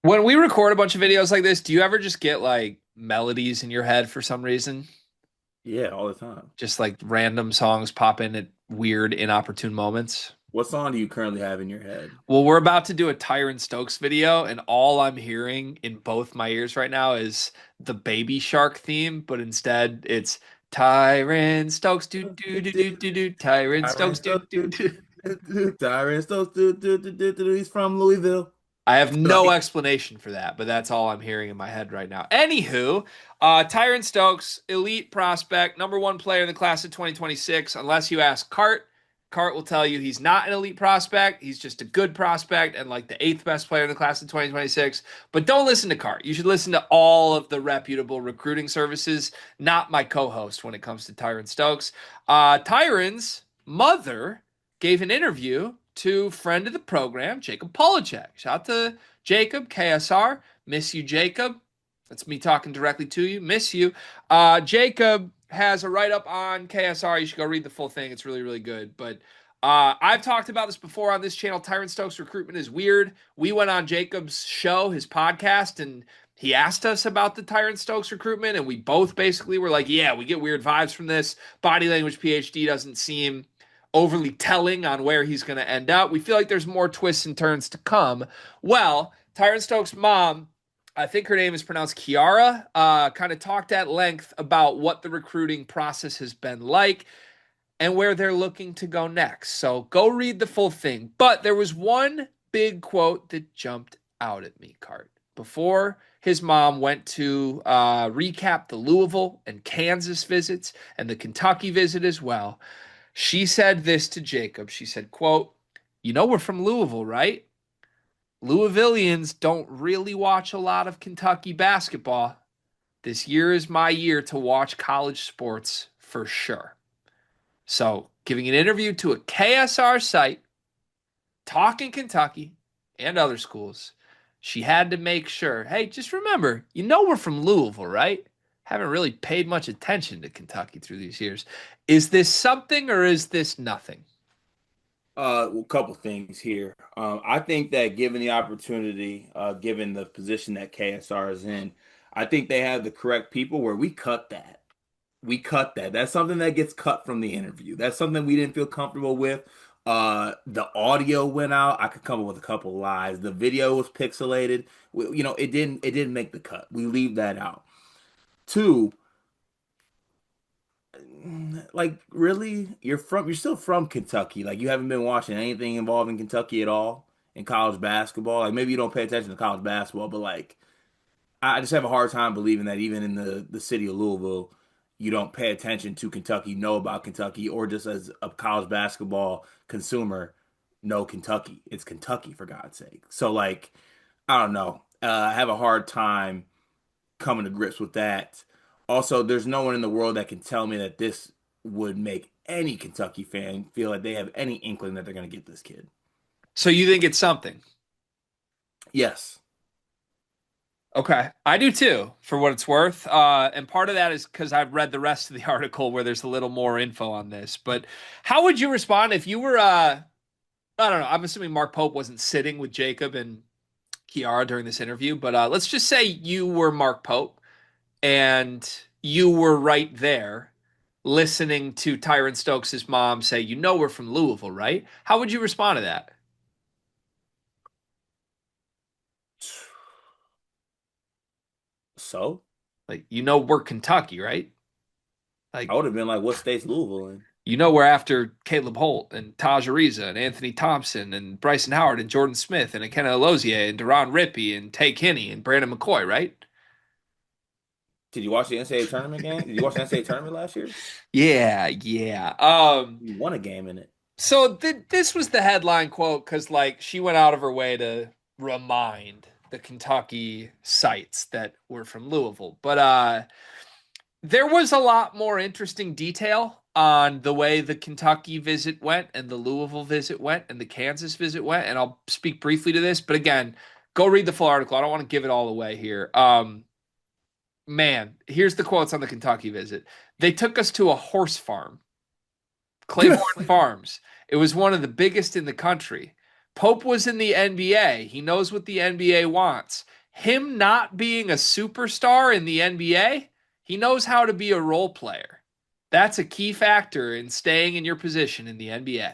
When we record a bunch of videos like this, do you ever just get like melodies in your head for some reason? Yeah, all the time. Just like random songs pop in at weird, inopportune moments? What song do you currently have in your head? Well, we're about to do a Tyran Stokes video, and all I'm hearing in both my ears right now is the Baby Shark theme, but instead it's Tyran Stokes, do do do do do do, Tyran Tyran Stokes, do Stokes, do do. Tyran Stokes, he's from Louisville. I have no Like, explanation for that, but that's all I'm hearing in my head right now. Anywho, Tyron Stokes, elite prospect, number one player in the class of 2026. Unless you ask Cart, Cart will tell you he's not an elite prospect. He's just a good prospect and like the eighth best player in the class of 2026. But don't listen to Cart. You should listen to all of the reputable recruiting services, not my co host when it comes to Tyron Stokes. Tyron's mother gave an interview to friend of the program, Jacob Polachek. Shout out to Jacob, KSR. Miss you, Jacob. That's me talking directly to you. Miss you. Jacob has a write up on KSR. You should go read the full thing. It's really, really good. But I've talked about this before on this channel. Tyran Stokes recruitment is weird. We went on Jacob's show, his podcast, and he asked us about the Tyran Stokes recruitment, and we both basically were like, yeah, we get weird vibes from this. Body language PhD doesn't seem overly telling on where he's going to end up. We feel like there's more twists and turns to come. Well, Tyron Stokes' mom, I think her name is pronounced Kiara, kind of talked at length about what the recruiting process has been like and where they're looking to go next. So go read the full thing. But there was one big quote that jumped out at me, Cart. Before his mom went to recap the Louisville and Kansas visits and the Kentucky visit as well, she said this to Jacob. She said, quote, "You know we're from Louisville, right? Louisvillians don't really watch a lot of Kentucky basketball. This year is my year to watch college sports for sure." So, giving an interview to a KSR site, talking Kentucky and other schools, she had to make sure, hey, just remember, you know we're from Louisville, right? Haven't really paid much attention to Kentucky through these years. Is this something or is this nothing? well, a couple things here. I think that given the opportunity, given the position that KSR is in, I think they have the correct people where we cut that. We cut that. That's something that gets cut from the interview. That's something we didn't feel comfortable with. The audio went out. I could come up with a couple of lies. The video was pixelated. It didn't make the cut. We leave that out. Two, like really, you're still from Kentucky. Like you haven't been watching anything involving Kentucky at all in college basketball. Like maybe you don't pay attention to college basketball, but like I just have a hard time believing that even in the city of Louisville, you don't pay attention to Kentucky, know about Kentucky, or just as a college basketball consumer, know Kentucky. It's Kentucky for God's sake. So like, I don't know. I have a hard time coming to grips with that. Also, there's no one in the world that can tell me that this would make any Kentucky fan feel like they have any inkling that they're going to get this kid. So you think it's something? Yes. Okay, I do too, for what it's worth. And part of that is because I've read the rest of the article where there's a little more info on this. But how would you respond if you were, I don't know, I'm assuming Mark Pope wasn't sitting with Jacob and Kiara during this interview, but let's just say you were Mark Pope and you were right there listening to Tyron Stokes' mom say, you know, we're from Louisville, right? How would you respond to that? So Like, you know, we're Kentucky, right? I Like, would have been like, what state's Louisville in? you know, we're after Caleb Holt and Taj Ariza and Anthony Thompson and Bryson Howard and Jordan Smith and Ikenna Elozie and Deron Rippey and Tay Kinney and Brandon McCoy, right? Did you watch the NCAA tournament game? Did you watch the NCAA tournament last year? Yeah, yeah. You won a game in it. So this was the headline quote because, like, she went out of her way to remind the Kentucky sites that were from Louisville. But there was a lot more interesting detail on the way the Kentucky visit went and the Louisville visit went and the Kansas visit went. And I'll speak briefly to this, but again, go read the full article. I don't want to give it all away here. Man, here's the quotes on the Kentucky visit. They took us to a horse farm, Claiborne Farms. It was one of the biggest in the country. Pope was in the NBA. He knows what the NBA wants. him not being a superstar in the NBA, he knows how to be a role player. That's a key factor in staying in your position in the NBA.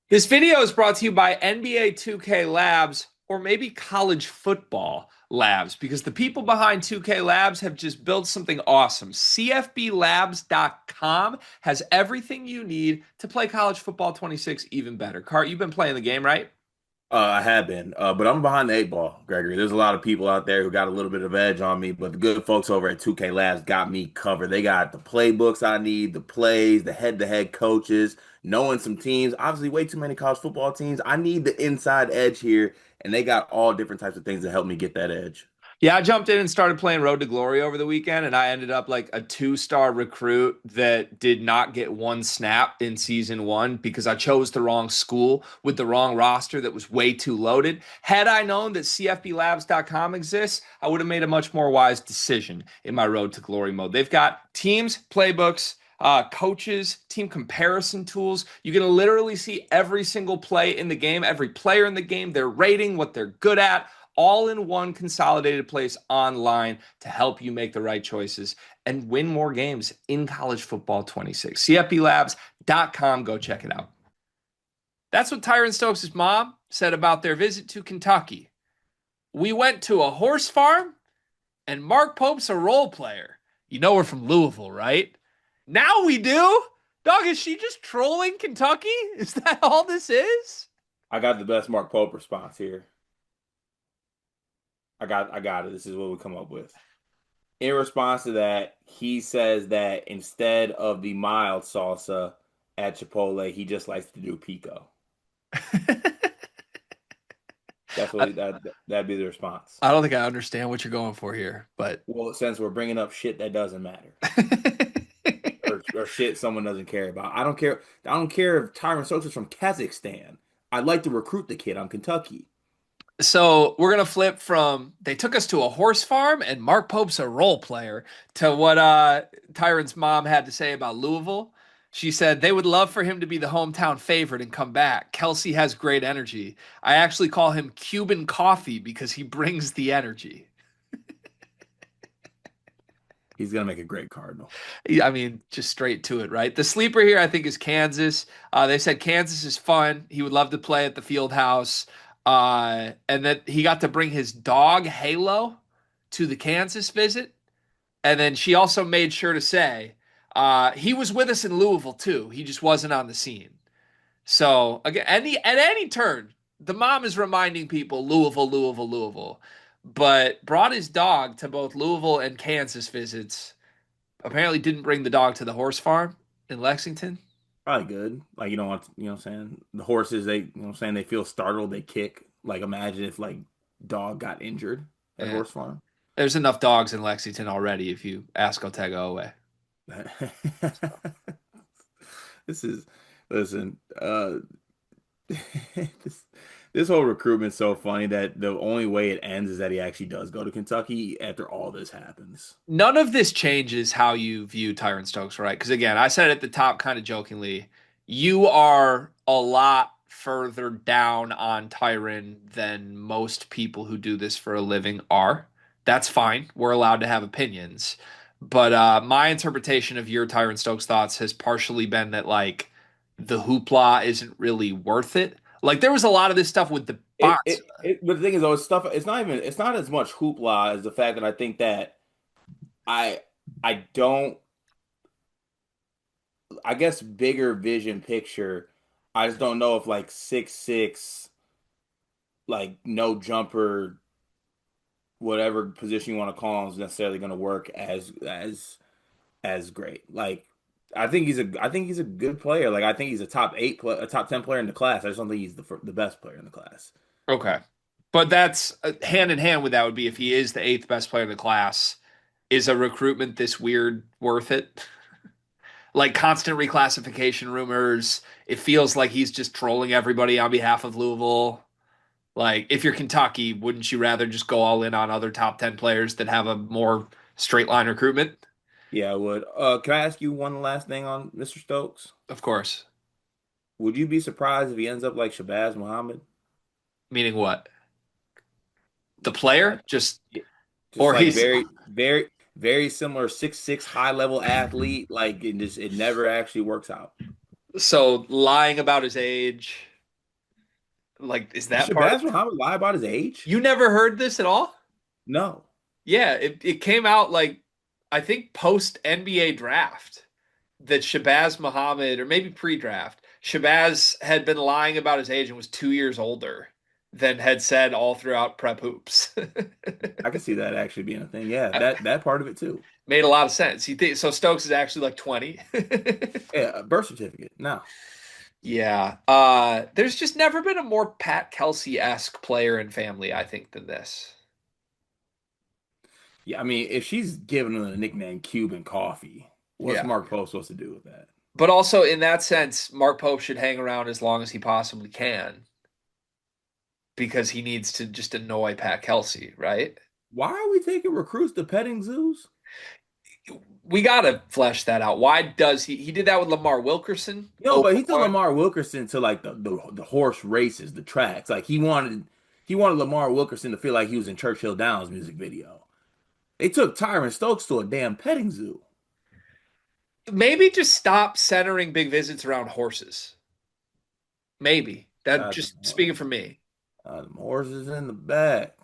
This video is brought to you by NBA 2K Labs or maybe college football labs because the people behind 2K Labs have just built something awesome. CFBLabs.com has everything you need to play college football 26 even better. Cart, you've been playing the game, right? I have been, but I'm behind the eight ball, Gregory. There's a lot of people out there who got a little bit of edge on me, but the good folks over at 2K Labs got me covered. They got the playbooks I need, the plays, the head-to-head coaches, knowing some teams. Obviously, way too many college football teams. I need the inside edge here, and they got all different types of things to help me get that edge. Yeah, I jumped in and started playing Road to Glory over the weekend, and I ended up like a two-star recruit that did not get one snap in season one because I chose the wrong school with the wrong roster that was way too loaded. Had I known that CFBLabs.com exists, I would have made a much more wise decision in my Road to Glory mode. They've got teams, playbooks, coaches, team comparison tools. You can literally see every single play in the game, every player in the game, their rating, what they're good at, all in one consolidated place online to help you make the right choices and win more games in college football 26. CFBLabs.com. Go check it out. That's what Tyran Stokes' mom said about their visit to Kentucky. We went to a horse farm, and Mark Pope's a role player. You know we're from Louisville, right? Now we do. Dog, is she just trolling Kentucky? Is that all this is? I got the best Mark Pope response here. I got it. This is what we come up with. In response to that, he says that instead of the mild salsa at Chipotle, he just likes to do pico. That's what I, that'd be the response. I don't think I understand what you're going for here, but Well, since we're bringing up shit that doesn't matter or shit someone doesn't care about, I don't care. I don't care if Tyran Stokes is from Kazakhstan. I'd like to recruit the kid on Kentucky. so we're gonna flip from they took us to a horse farm and Mark Pope's a role player to what Tyron's mom had to say about Louisville. She said they would love for him to be the hometown favorite and come back. Kelsey has great energy. I actually call him Cuban coffee because he brings the energy. He's gonna make a great Cardinal. I mean, just straight to it, right? The sleeper here, I think, is Kansas. They said Kansas is fun. He would love to play at the field house. And that he got to bring his dog, Halo, to the Kansas visit. And then she also made sure to say he was with us in Louisville, too. He just wasn't on the scene. So, again, at any turn, the mom is reminding people Louisville, Louisville, Louisville. But brought his dog to both Louisville and Kansas visits. Apparently didn't bring the dog to the horse farm in Lexington. Probably good. Like you don't want, you know what I'm saying? The horses, they, you know what I'm saying, they feel startled, they kick. Like imagine if like dog got injured at Yeah. horse farm. There's enough dogs in Lexington already if you ask Otega away. This is listen, this this whole recruitment's so funny that the only way it ends is that he actually does go to Kentucky after all this happens. None of this changes how you view Tyron Stokes, right? Because again, I said at the top kind of jokingly, you are a lot further down on Tyron than most people who do this for a living are. That's fine. We're allowed to have opinions. But my interpretation of your Tyron Stokes thoughts has partially been that like the hoopla isn't really worth it. Like there was a lot of this stuff with the box. But the thing is though, it's stuff, it's not as much hoopla as the fact that I think that I I don't I guess bigger vision picture. I just don't know if like 6'6", like no jumper, whatever position you want to call him, is necessarily going to work as great. Like I think he's a good player. Like I think he's a a top 10 player in the class. I just don't think he's the best player in the class. Okay. But that's hand in hand with that would be if he is the eighth best player in the class, is a recruitment this weird worth it? Like constant reclassification rumors. It feels like he's just trolling everybody on behalf of Louisville. Like, if you're Kentucky, wouldn't you rather just go all in on other top 10 players that have a more straight line recruitment? Yeah, I would. Can I ask you one last thing on Mr. Stokes? Of course. Would you be surprised if he ends up like Shabazz Muhammad? Meaning what? The Uh, player, just yeah, just or like he's very similar 6'6" high level athlete. Like it never actually works out. so lying about his age. Like, is that part of Shabazz it? Muhammad lie about his age? You never heard this at all? No. Yeah, it came out like I think post NBA draft that Shabazz Muhammad, or maybe pre-draft, Shabazz had been lying about his age and was 2 years older than had said all throughout prep hoops. I can see that actually being a thing. Yeah, that part of it too. Made a lot of sense. You think so? Stokes is actually like 20. Yeah, a birth certificate. No. Yeah. There's just never been a more Pat Kelsey-esque player in family, I think, than this. Yeah, I mean, if she's giving him the nickname Cuban Coffee, what's Yeah. Mark Pope supposed to do with that? But also in that sense, Mark Pope should hang around as long as he possibly can because he needs to just annoy Pat Kelsey, right? Why are we taking recruits to petting zoos? We gotta flesh that out. Why does he did that with Lamar Wilkerson? No, Oh, but he took one. Lamar Wilkerson to like the horse races, the tracks. Like he wanted Lamar Wilkerson to feel like he was in Churchill Downs music video. They took Tyran Stokes to a damn petting zoo. Maybe just stop centering big visits around horses. Maybe. That Got just speaking for me. the horses in the back.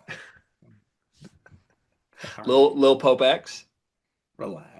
All right, Lil Pope X. relax.